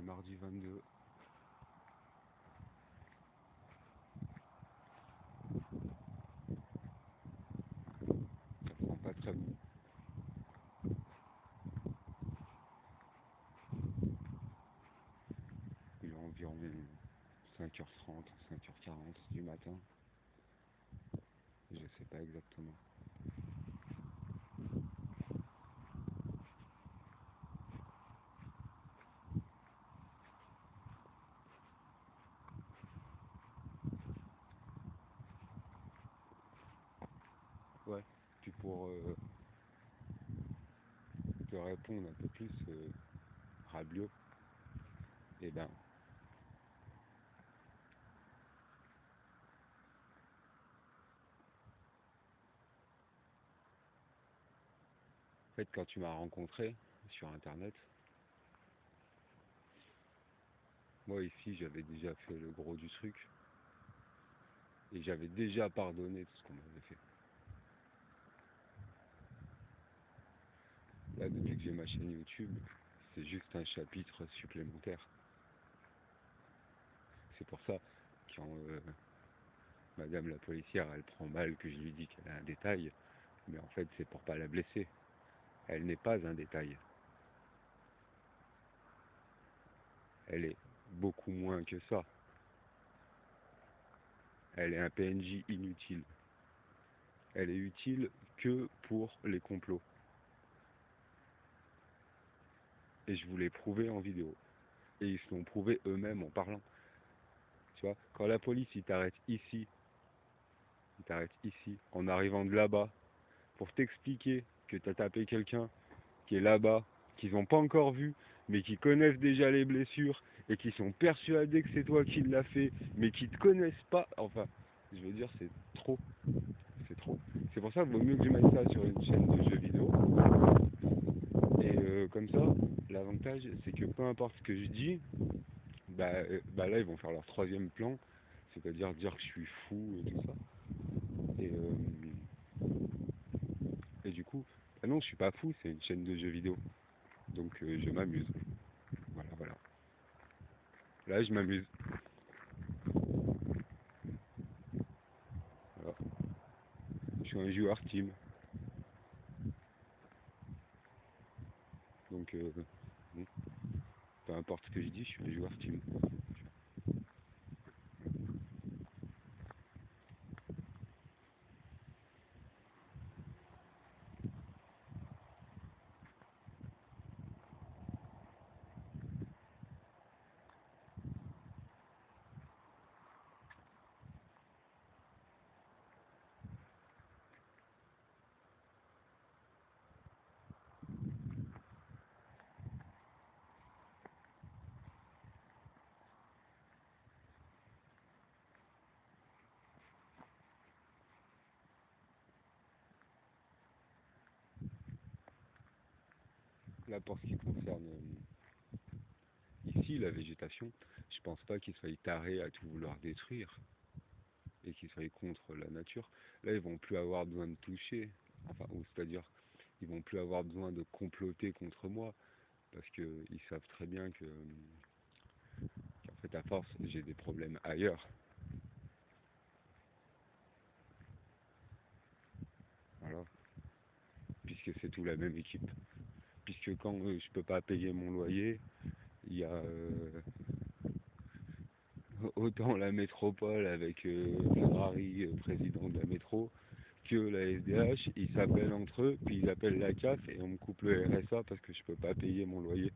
mardi 22. Ça sent pas très bon. Il est environ 5h30, 5h40 du matin. Je sais pas exactement. Ouais, puis pour te répondre un peu plus rablio, eh ben, en fait, quand tu m'as rencontré sur internet, moi ici j'avais déjà fait le gros du truc et j'avais déjà pardonné tout ce qu'on m'avait fait. Là, depuis que j'ai ma chaîne YouTube, c'est juste un chapitre supplémentaire. C'est pour ça, quand madame la policière, elle prend mal que je lui dis qu'elle a un détail, mais en fait, c'est pour pas la blesser. Elle n'est pas un détail. Elle est beaucoup moins que ça. Elle est un PNJ inutile. Elle est utile que pour les complots. Et je vous l'ai prouvé en vidéo. Et ils se l'ont prouvé eux-mêmes en parlant. Tu vois, quand la police, il t'arrête ici, en arrivant de là-bas, pour t'expliquer que tu as tapé quelqu'un qui est là-bas, qu'ils n'ont pas encore vu, mais qui connaissent déjà les blessures, et qui sont persuadés que c'est toi qui l'as fait, mais qui te connaissent pas. Enfin, je veux dire, c'est trop. C'est trop. C'est pour ça qu'il vaut mieux que je mette ça sur une chaîne de jeux vidéo. Et comme ça, l'avantage, c'est que peu importe ce que je dis, bah là, ils vont faire leur troisième plan, c'est-à-dire dire que je suis fou et tout ça. Et du coup, ah non, je suis pas fou, c'est une chaîne de jeux vidéo. Donc je m'amuse. Voilà, voilà. Là, je m'amuse. Voilà. Je suis un joueur team. Donc, bon, peu importe ce que je dis, je suis un joueur team. Là, pour ce qui concerne ici, la végétation, je pense pas qu'ils soient tarés à tout vouloir détruire et qu'ils soient contre la nature. Là, ils vont plus avoir besoin de toucher. Enfin, c'est-à-dire, ils vont plus avoir besoin de comploter contre moi parce qu'ils savent très bien qu'en fait, à force, j'ai des problèmes ailleurs. Voilà. Puisque c'est tout la même équipe. Puisque quand je peux pas payer mon loyer, il y a autant la métropole avec Ferrari, président de la métro, que la SDH, ils s'appellent entre eux, puis ils appellent la CAF et on me coupe le RSA parce que je peux pas payer mon loyer.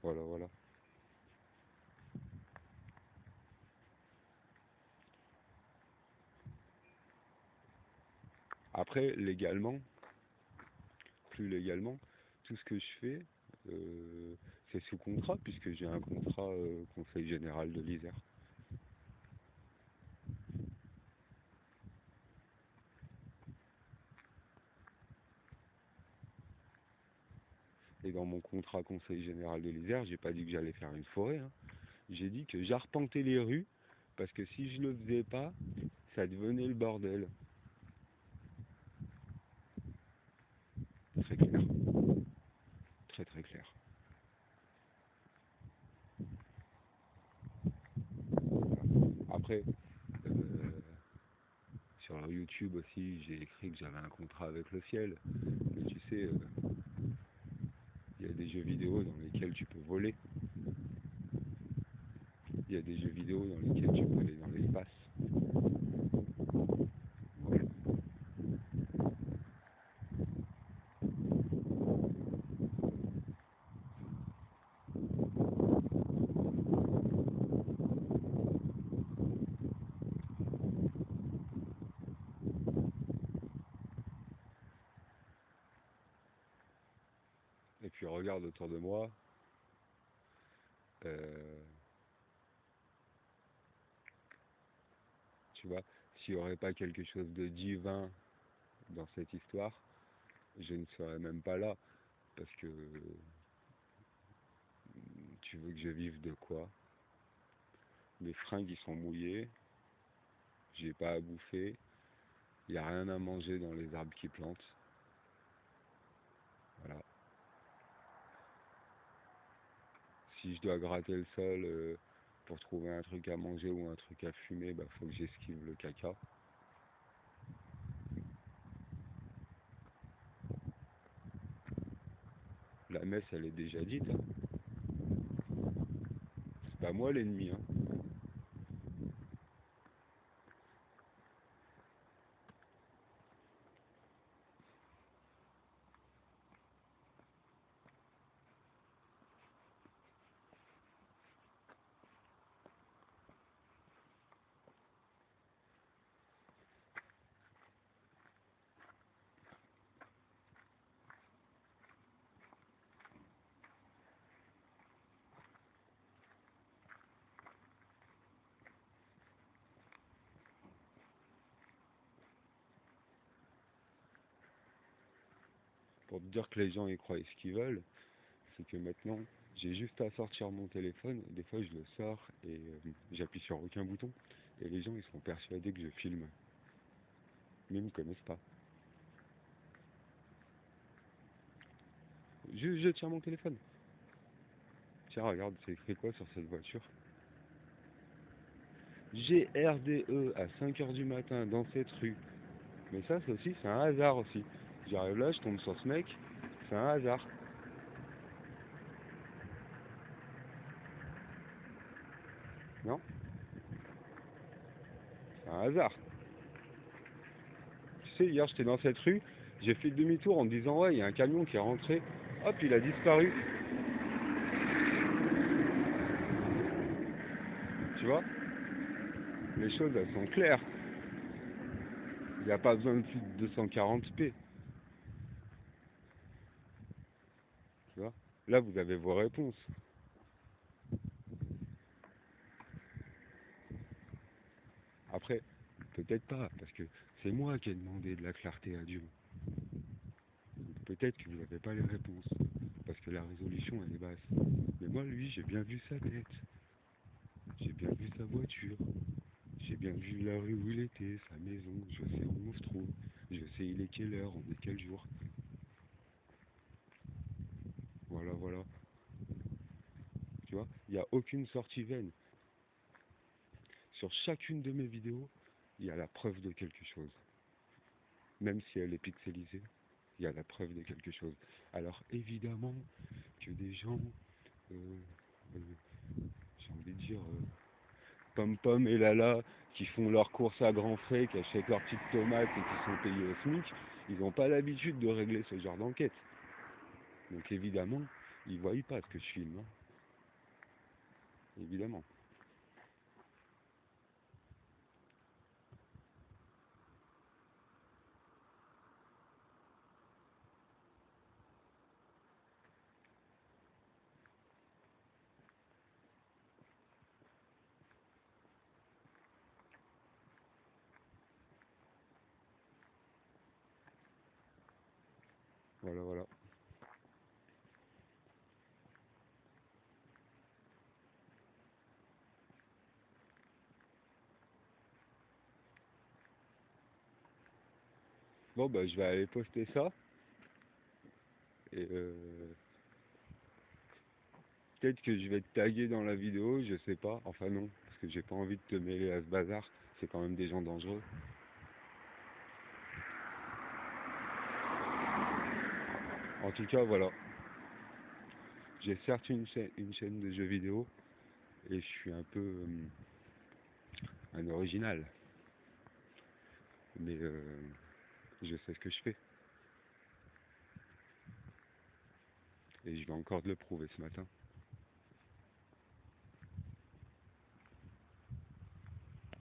Voilà, voilà. Après, légalement, plus légalement, tout ce que je fais, euh, c'est sous contrat, puisque j'ai un contrat Conseil Général de l'Isère. Et dans mon contrat Conseil Général de l'Isère, j'ai pas dit que j'allais faire une forêt, hein. J'ai dit que j'arpentais les rues, parce que si je le faisais pas, ça devenait le bordel. Après, euh, sur YouTube aussi, j'ai écrit que j'avais un contrat avec le ciel. Mais tu sais, il y a des jeux vidéo dans lesquels tu peux voler. Il y a des jeux vidéo dans lesquels tu peux aller dans l'espace. Voilà. Et puis regarde autour de moi, euh, tu vois, s'il n'y aurait pas quelque chose de divin dans cette histoire, je ne serais même pas là. Parce que tu veux que je vive de quoi? Mes fringues ils sont mouillées, j'ai pas à bouffer, il n'y a rien à manger dans les arbres qui plantent. Voilà. Si je dois gratter le sol pour trouver un truc à manger ou un truc à fumer, bah faut que j'esquive le caca. La messe elle est déjà dite, hein. C'est pas moi l'ennemi, hein. Pour te dire que les gens y croient ce qu'ils veulent, c'est que maintenant j'ai juste à sortir mon téléphone, des fois je le sors et j'appuie sur aucun bouton, et les gens ils sont persuadés que je filme, mais ils me connaissent pas. Je tiens mon téléphone. Tiens, regarde, c'est écrit quoi sur cette voiture? GRDE à 5 heures du matin dans cette rue. Mais ça, c'est aussi, c'est un hasard aussi. J'arrive là, je tombe sur ce mec, c'est un hasard. Non? C'est un hasard. Tu sais, hier, j'étais dans cette rue, j'ai fait demi-tour en me disant, ouais, il y a un camion qui est rentré. Hop, il a disparu. Tu vois? Les choses, elles sont claires. Il n'y a pas besoin de plus de 240p. Tu vois? Là, vous avez vos réponses. Après, peut-être pas, parce que c'est moi qui ai demandé de la clarté à Dieu. Peut-être que vous n'avez pas les réponses, parce que la résolution elle est basse. Mais moi, lui, j'ai bien vu sa tête, j'ai bien vu sa voiture, j'ai bien vu la rue où il était, sa maison, je sais où on se trouve, je sais il est quelle heure, on est quel jour. Voilà, voilà. Tu vois, il n'y a aucune sortie vaine. Sur chacune de mes vidéos, il y a la preuve de quelque chose. Même si elle est pixelisée, il y a la preuve de quelque chose. Alors évidemment que des gens, euh, euh, j'ai envie de dire, pom-pom et Lala, qui font leurs courses à grands frais, qui achètent leurs petites tomates et qui sont payés au SMIC, ils n'ont pas l'habitude de régler ce genre d'enquête. Donc évidemment, ils ne voient pas ce que je filme, hein. Évidemment. Voilà, voilà. Bon, bah je vais aller poster ça, et peut-être que je vais te taguer dans la vidéo, je sais pas, enfin non, que j'ai pas envie de te mêler à ce bazar. C'est quand même des gens dangereux. En tout cas, voilà. J'ai certes une chaîne de jeux vidéo et je suis un peu un original. Mais je sais ce que je fais. Et je vais encore te le prouver ce matin.